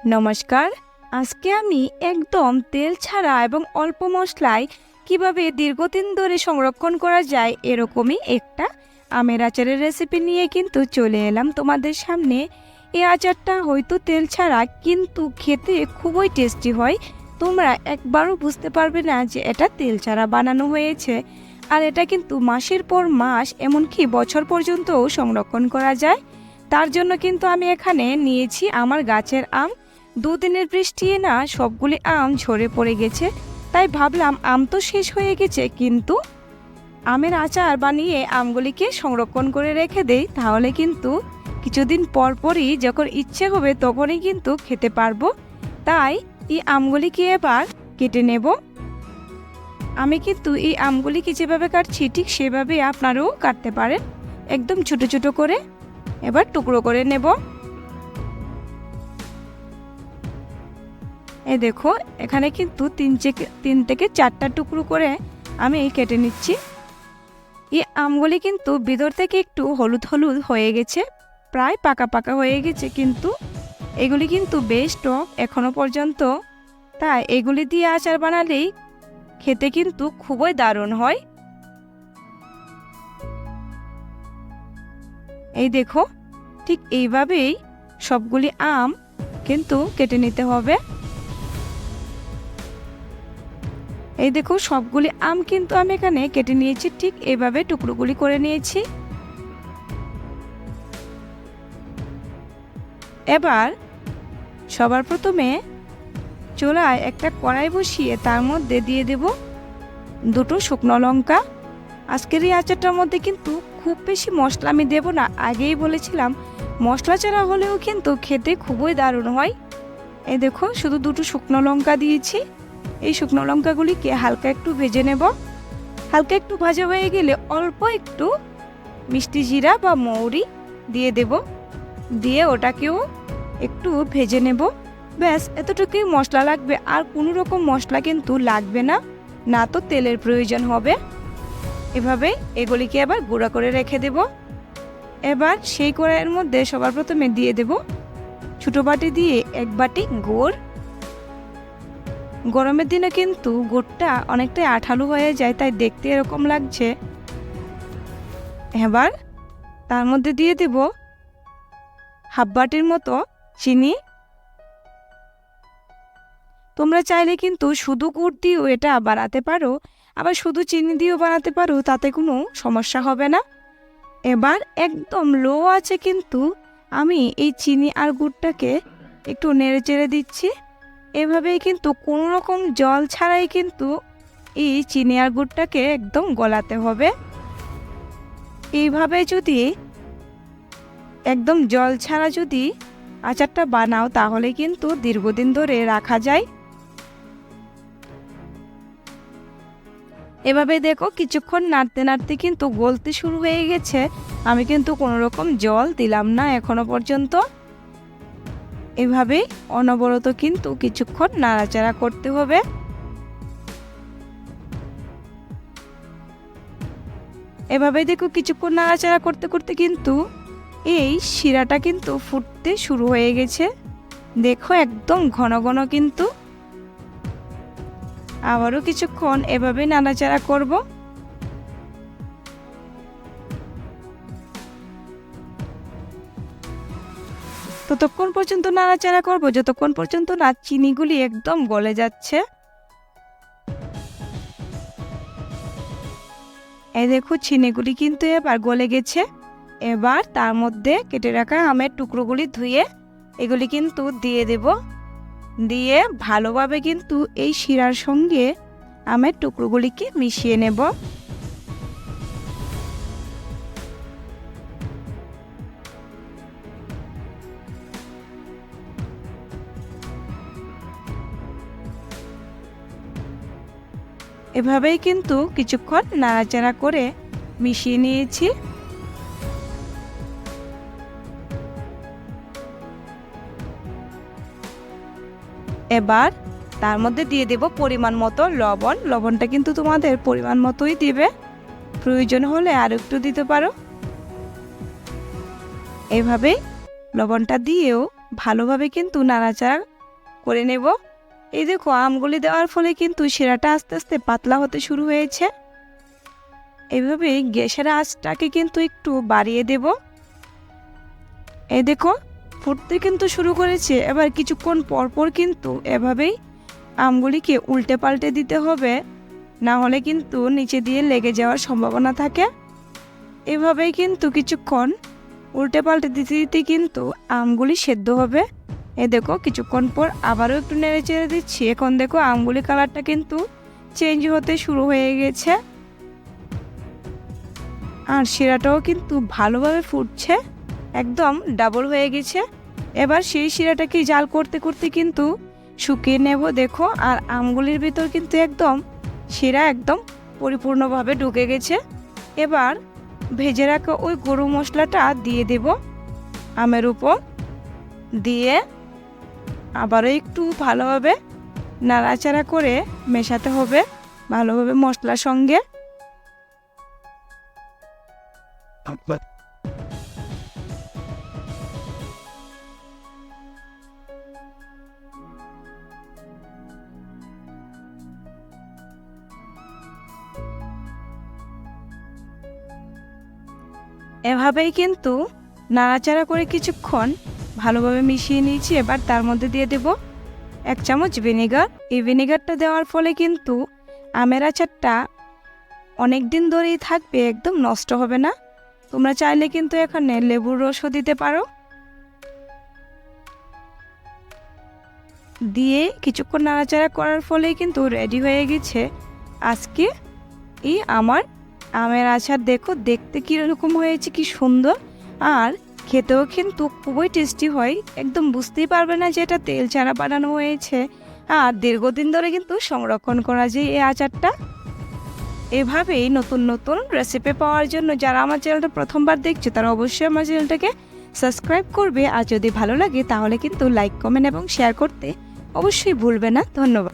নমস্কার। আজকে আমি একদম তেল ছাড়া এবং অল্প মশলায় কিভাবে দীর্ঘদিন ধরে সংরক্ষণ করা যায় এরকমই একটা আমের আচারের রেসিপি নিয়ে কিন্তু চলে এলাম তোমাদের সামনে। এই আচারটা হয়তো তেল ছাড়া কিন্তু খেতে খুবই টেস্টি হয়। তোমরা একবারও বুঝতে পারবে না যে এটা তেল ছাড়া বানানো হয়েছে। আর এটা কিন্তু মাসের পর মাস এমনকি বছর পর্যন্তও সংরক্ষণ করা যায়। তার জন্য কিন্তু আমি এখানে নিয়েছি আমার গাছের আম। দুদিনের বৃষ্টিতে না সবগুলি আম ঝরে পড়ে গেছে, তাই ভাবলাম আম তো শেষ হয়ে গেছে, কিন্তু আমের আচার বানিয়ে আমগুলিকে সংরক্ষণ করে রেখে দেই, তাহলে কিন্তু কিছুদিন পর পরই যখন ইচ্ছে হবে তখনই কিন্তু খেতে পারবো। তাই এই আমগুলিকে এবার কেটে নেব। আমি কিন্তু এই আমগুলিকে যেভাবে কাটছি ঠিক সেভাবে আপনারাও কাটতে পারেন, একদম ছোট ছোট করে এবার টুকরো করে নেব। এই দেখো, এখানে কিন্তু তিন থেকে চারটা টুকরো করে আমি কেটে নিচ্ছি। এই আমগুলি কিন্তু ভিতর থেকে একটু হলুদ হলুদ হয়ে গেছে, প্রায় পাকা পাকা হয়ে গেছে, কিন্তু এগুলি কিন্তু বেশ টক এখনো পর্যন্ত। তাই এগুলি দিয়ে আচার বানালেই খেতে কিন্তু খুবই দারুণ হয়। এই দেখো, ঠিক এইভাবেই সবগুলি আম কিন্তু কেটে নিতে হবে। এই দেখো, সবগুলি আম কিন্তু আমি এখানে কেটে নিয়েছি, ঠিক এইভাবে টুকরোগুলি করে নিয়েছি। এবার সবার প্রথমে চুলায় একটা কড়াই বসিয়ে তার মধ্যে দিয়ে দেব দুটো শুকনো লঙ্কা। আজকের এই আচারটার মধ্যে কিন্তু খুব বেশি মশলা আমি দেব না, আগেই বলেছিলাম মশলা ছাড়া হলেও কিন্তু খেতে খুবই দারুণ হয়। এই দেখো, শুধু দুটো শুকনো লঙ্কা দিয়েছি। এই শুকনো লঙ্কাগুলিকে হালকা একটু ভেজে নেব। হালকা একটু ভাজা হয়ে গেলে অল্প একটু মিষ্টি জিরা বা মৌরি দিয়ে দেব, দিয়ে ওটাকেও একটু ভেজে নেব। ব্যাস এতটুকুই মশলা লাগবে, আর কোনো রকম মশলা কিন্তু লাগবে না, না তো তেলের প্রয়োজন হবে। এভাবে এগুলিকে এবার গুঁড়া করে রেখে দেব। এবার সেই কড়াইয়ের মধ্যে সবার প্রথমে দিয়ে দেব ছোটো বাটি দিয়ে 1 বাটি গুড়। গরমের দিনে কিন্তু গুড়টা অনেকটাই আঠালো হয়ে যায়, তাই দেখতে এরকম লাগছে। এবার তার মধ্যে দিয়ে দেব হাফ বাটির মতো চিনি। তোমরা চাইলে কিন্তু শুধু গুড় দিয়েও এটা বানাতে পারো, আবার শুধু চিনি দিয়েও বানাতে পারো, তাতে কোনো সমস্যা হবে না। এবার একদম লো আছে কিন্তু আমি এই চিনি আর গুড়টাকে একটু নেড়ে চেড়ে দিচ্ছি। এভাবেই কিন্তু কোনো রকম জল ছাড়াই কিন্তু এই চিনি আর গুড়টাকে একদম গলাতে হবে। এইভাবে যদি একদম জল ছাড়া যদি আচারটা বানাও তাহলে কিন্তু দীর্ঘদিন ধরে রাখা যায়। এভাবে দেখো, কিছুক্ষণ নাড়তে নাড়তে কিন্তু গলতে শুরু হয়ে গেছে। আমি কিন্তু কোনো রকম জল দিলাম না এখনো পর্যন্ত। এভাবে অনবরত কিন্তু কিছুক্ষণ নাড়াচাড়া করতে হবে। এভাবে দেখো, কিছুক্ষণ নাড়াচাড়া করতে করতে কিন্তু এই শিরাটা কিন্তু ফুটতে শুরু হয়ে গেছে। দেখো, একদম ঘন ঘন কিন্তু। আবারও কিছুক্ষণ এভাবে নাড়াচাড়া করব। ততক্ষণ পর্যন্ত নাড়াচাড়া করব যতক্ষণ পর্যন্ত না চিনিগুলি একদম গলে যাচ্ছে। এই দেখো, চিনিগুলি কিন্তু এবার গলে গেছে। এবার তার মধ্যে কেটে রাখা আমের টুকরোগুলি ধুয়ে এগুলি কিন্তু দিয়ে দেব। দিয়ে ভালোভাবে কিন্তু এই শিরার সঙ্গে আমের টুকরোগুলিকে মিশিয়ে নেব। এভাবেই কিন্তু কিছুক্ষণ নাড়াচাড়া করে মিশিয়ে নিয়েছি। এবার তার মধ্যে দিয়ে দেব পরিমাণ মতো লবণ। লবণটা কিন্তু তোমাদের পরিমাণ মতোই দিবে, প্রয়োজন হলে আর একটু দিতে পারো। এভাবে লবণটা দিয়েও ভালোভাবে কিন্তু নাড়াচাড়া করে নেব। এই দেখো আমগুলি দেওয়ার ফলে কিন্তু শিরাটা আস্তে আস্তে পাতলা হতে শুরু হয়েছে। এভাবে গ্যাসের আঁচটাকে কিন্তু একটু বাড়িয়ে দেব। এই দেখো ফুটতে কিন্তু শুরু করেছে। এবার কিছুক্ষণ পরপর কিন্তু এভাবেই আমগুলিকে উল্টে পাল্টে দিতে হবে, না হলে কিন্তু নিচে দিয়ে লেগে যাওয়ার সম্ভাবনা থাকে। এভাবেই কিন্তু কিছুক্ষণ উল্টে পাল্টে দিতে দিতে কিন্তু আমগুলি সেদ্ধ হবে। এ দেখো কিছুক্ষণ পর আবারও একটু নেড়ে চেড়ে দিচ্ছি। এখন দেখো আমগুলি কালারটা কিন্তু চেঞ্জ হতে শুরু হয়ে গেছে আর শিরাটাও কিন্তু ভালোভাবে ফুটছে, একদম ডাবল হয়ে গেছে। এবার সেই শিরাটাকে জাল করতে করতে কিন্তু শুকিয়ে নেব। দেখো আর আমগুলির ভিতর কিন্তু একদম শিরা একদম পরিপূর্ণভাবে ঢুকে গেছে। এবার ভেজে রাখা ওই গরু মশলাটা দিয়ে দেব আমের উপর, দিয়ে আবারও একটু ভালোভাবে নাড়াচাড়া করে মেশাতে হবে ভালোভাবে মশলার সঙ্গে। এভাবেই কিন্তু নাড়াচাড়া করে কিছুক্ষণ ভালোভাবে মিশিয়ে নিয়েছি। এবার তার মধ্যে দিয়ে দেব 1 চামচ ভিনেগার। এই ভিনেগারটা দেওয়ার ফলে কিন্তু আমের আচারটা অনেক দিন ধরেই থাকবে, একদম নষ্ট হবে না। তোমরা চাইলে কিন্তু এখানে লেবুর রসও দিতে পারো। দিয়ে কিছুক্ষণ নাড়াচাড়া করার ফলেই কিন্তু রেডি হয়ে গেছে আজকে এই আমার আমের আচার। দেখো দেখতে কীরকম হয়েছে, কি সুন্দর, আর খেতেও কিন্তু খুবই টেস্টি হয়। একদম বুঝতেই পারবে না যে এটা তেল ছাড়া বানানো হয়েছে, আর দীর্ঘদিন ধরে কিন্তু সংরক্ষণ করা যায় এই আচারটা। এভাবেই নতুন নতুন রেসিপি পাওয়ার জন্য যারা আমার চ্যানেলটা প্রথমবার দেখছে তারা অবশ্যই আমার চ্যানেলটাকে সাবস্ক্রাইব করবে। আর যদি ভালো লাগে তাহলে কিন্তু লাইক, কমেন্ট এবং শেয়ার করতে অবশ্যই ভুলবে না। ধন্যবাদ।